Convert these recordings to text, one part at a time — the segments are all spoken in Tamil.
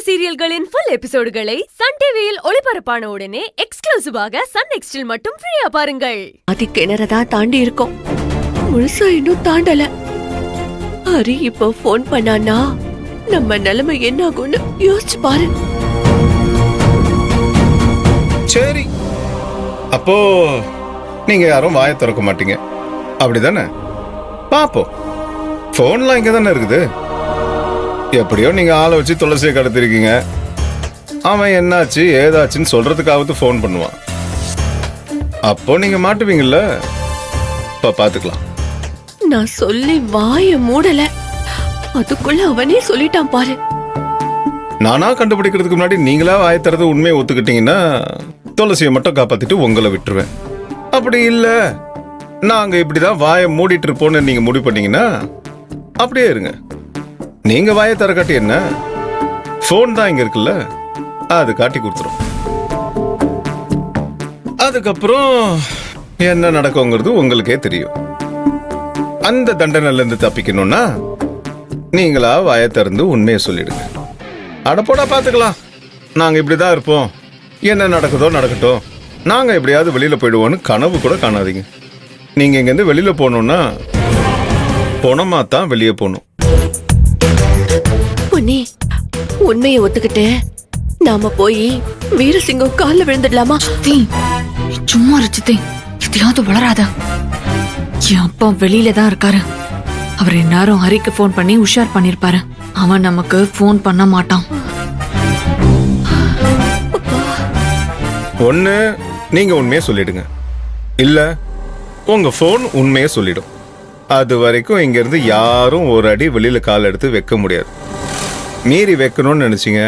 சீரியல்களின் ஃபுல் எபிசோடுகளை சன் டிவியில் ஒளிபரப்பான உடனே எக்ஸ்க்ளூசிவாக சன் நெக்ஸ்டில் மட்டும் ஃப்ரீயா பாருங்கள். கிணறதா தாண்டி இருக்கோம், முழுசா இன்னும் தாண்டல. ஹரி இப்போ போன் பண்ணானா நம்ம நிலைமை என்ன ஆகும்னு யோசிச்சு பாரு. சரி, அப்போ நீங்க யாரும் வாயை திறக்க மாட்டீங்க அப்படிதானே? பாப்போம். போன்லாம் இங்க தானே இருக்குது. எப்படியோ நீங்க ஆளை வச்சு துளசியை கடத்திருக்கீங்க. அவன் என்னாச்சு ஏதாச்சுன்னு சொல்றதுக்காவது போன் பண்ணுவான். அப்போ நீங்க மாட்டுவீங்கல்ல. இப்ப பாத்துக்கலாம். நான் சொல்லி வாய மூடல, அதுக்குள்ள அவனே சொல்லிட்டான் பாரு. நானா கண்டுபிடிக்கிறதுக்கு முன்னாடி நீங்களா வாயை திறந்து உண்மையை ஒத்துக்கிட்டீங்கன்னா துளசியை மட்டும் காப்பாத்திட்டு உங்களை விட்டுருவேன். அப்படி இல்ல நாங்க இப்படிதான் வாயை மூடிட்டு இருப்போம்னு நீங்க முடிவு பண்ணீங்கன்னா அப்படியே இருங்க. நீங்க வாயை தர காட்டி என்ன, போன் தான் இங்க இருக்குல்ல, அது காட்டி கொடுத்துரும். அதுக்கப்புறம் என்ன நடக்குங்கிறது உங்களுக்கே தெரியும். அந்த தண்டனையில இருந்து தப்பிக்கணும்னா நீங்களா வாயை திறந்து உண்மையை சொல்லிடுங்க. அடப்போடா பாத்துக்கலாம், நாங்க இப்படிதான் இருப்போம், என்ன நடக்குதோ நடக்கட்டும், நாங்க எப்படியாவது வெளியில போயிடுவோம்னு கனவு கூட காணாதீங்க. நீங்க இங்க இருந்து வெளியில போகணும்னா பணமா தான் வெளியே போகணும். பொன்னி, உண்மையை ஒத்துக்கிட்டு நாம போய் வீரசிங்கம் கால்ல விழுந்துடலாமா? சும்மா இருச்சுதே, எதையாவது வளராத. என் அப்பா வெளியில தான் இருக்காரு. அவர் எல்லாரும் ஹரிக்கு போன் பண்ணி உஷார் பண்ணிருப்பாரு. அவன் நமக்கு போன் பண்ண மாட்டான். ஒண்ணு நீங்க உண்மையை சொல்லிடுங்க, இல்ல உங்க போன் உண்மையை சொல்லிடும். அது வரைக்கும் இங்க இருந்து யாரும் ஒரு அடி வெளியில கால் எடுத்து வைக்க முடியாது. மீறி வைக்கணும்னு நினைச்சீங்க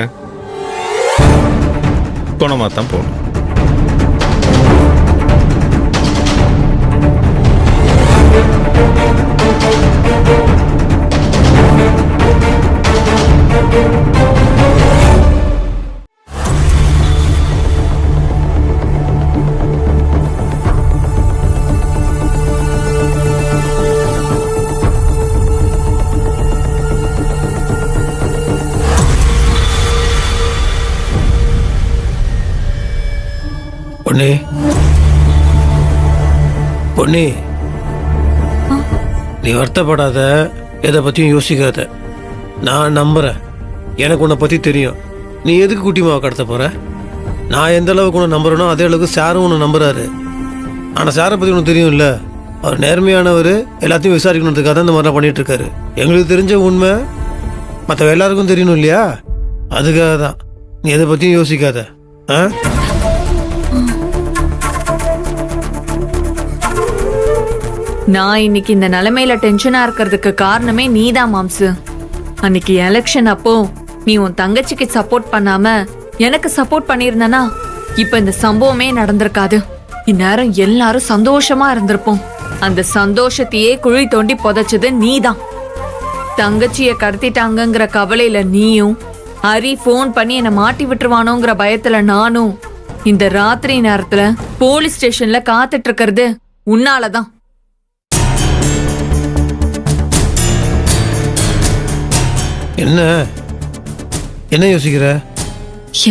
குணமா தான் போகணும். பொன்னி, பொன்னி, நீ வருத்தப்படாத, எதை பற்றியும் யோசிக்காத. நான் நம்புறேன், எனக்கு உன்னை பற்றி தெரியும். நீ எதுக்கு குட்டிமாவை கடத்த போற? நான் எந்த அளவுக்கு உன்னை நம்புறேனோ அதே அளவுக்கு சாரும் உன்னை நம்புறாரு. ஆனால் சாரை பற்றி உனக்கு தெரியும் இல்லை, அவர் நேர்மையானவர், எல்லாத்தையும் விசாரிக்கணுன்றதுக்காக தான் இந்த மாதிரிலாம் பண்ணிட்டு இருக்காரு. எங்களுக்கு தெரிஞ்ச உண்மை மற்ற எல்லாருக்கும் தெரியணும் இல்லையா? அதுக்காக தான். நீ எதை பற்றியும் யோசிக்காத. ஆ, நான் இன்னைக்கு இந்த நிலைமையில டென்ஷனா இருக்கிறதுக்கு காரணமே நீதான் மாம்சு. அன்னைக்கு எலெக்ஷன் அப்போ நீ உன் தங்கச்சிக்கு சப்போர்ட் பண்ணாம எனக்கு சப்போர்ட் பண்ணிருந்தனா இப்ப இந்த சம்பவமே நடந்திருக்காது. இந்நேரம் எல்லாரும் சந்தோஷமா இருந்திருப்போம். அந்த சந்தோஷத்தையே குழி தோண்டி புதைச்சது நீதான். தங்கச்சிய கடத்திட்டாங்கங்கிற கவலையில நீயும், ஹரி போன் பண்ணி என்னை மாட்டி விட்டுருவானோங்கிற பயத்துல நானும் இந்த ராத்திரி நேரத்துல போலீஸ் ஸ்டேஷன்ல காத்துட்டு இருக்கிறது உன்னாலதான். என்ன என்ன யோசிக்கிற?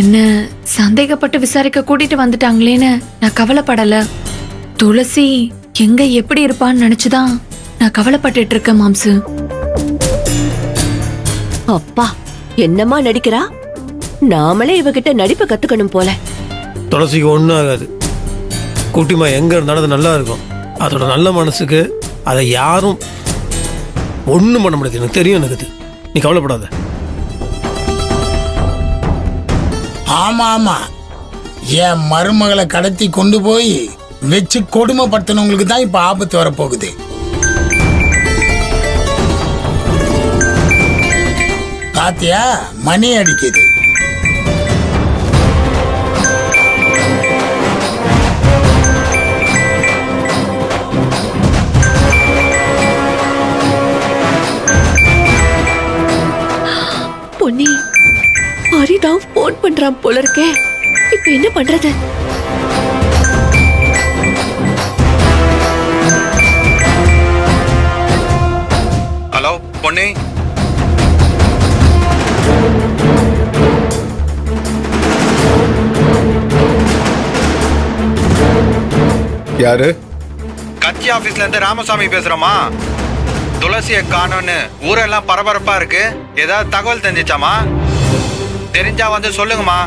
என்ன சந்தேகப்பட்டு விசாரிக்க கூட்டிட்டு வந்துட்டாங்களேன்னு நான் கவலைப்படல. துளசி எங்க எப்படி இருப்பான்னு நினைச்சுதான் நான் கவலைப்பட்டு இருக்கேன் மாம்சு. அப்பா என்னமா நடிக்கிறா? நாமளே இவகிட்ட நடிப்பை கத்துக்கணும் போல. துளசிக்கு ஒன்றும் ஆகாது. குட்டிமா எங்க இருந்தாலும் அது நல்லா இருக்கும். அதோட நல்ல மனசுக்கு அதை யாரும் ஒன்றும் பண்ண முடியாது. எனக்கு தெரியும், எனக்கு. நீ கவலைப்படாத. ஆமா ஆமா, என் மருமகளை கடத்தி கொண்டு போய் வச்சு கொடுமைப்படுத்தினவங்களுக்கு தான் இப்ப ஆபத்து வரப்போகுது. பாத்தியா, மணி அடிக்குது. பொன்னி, ஹரிதான் போன் பண்றான் போல இருக்கே. இப்ப என்ன பண்றது? ஹலோ பொன்னி, யாரு? கட்சி ஆபீஸ்ல இருந்து ராமசாமி பேசுறோமா? துளசியை காணோன்னு ஊரெல்லாம் பரபரப்பா இருக்கு. ஏதாவது தகவல் தெரிஞ்சிச்சாமா? தெரிஞ்சா வந்து சொல்லுங்கம்மா.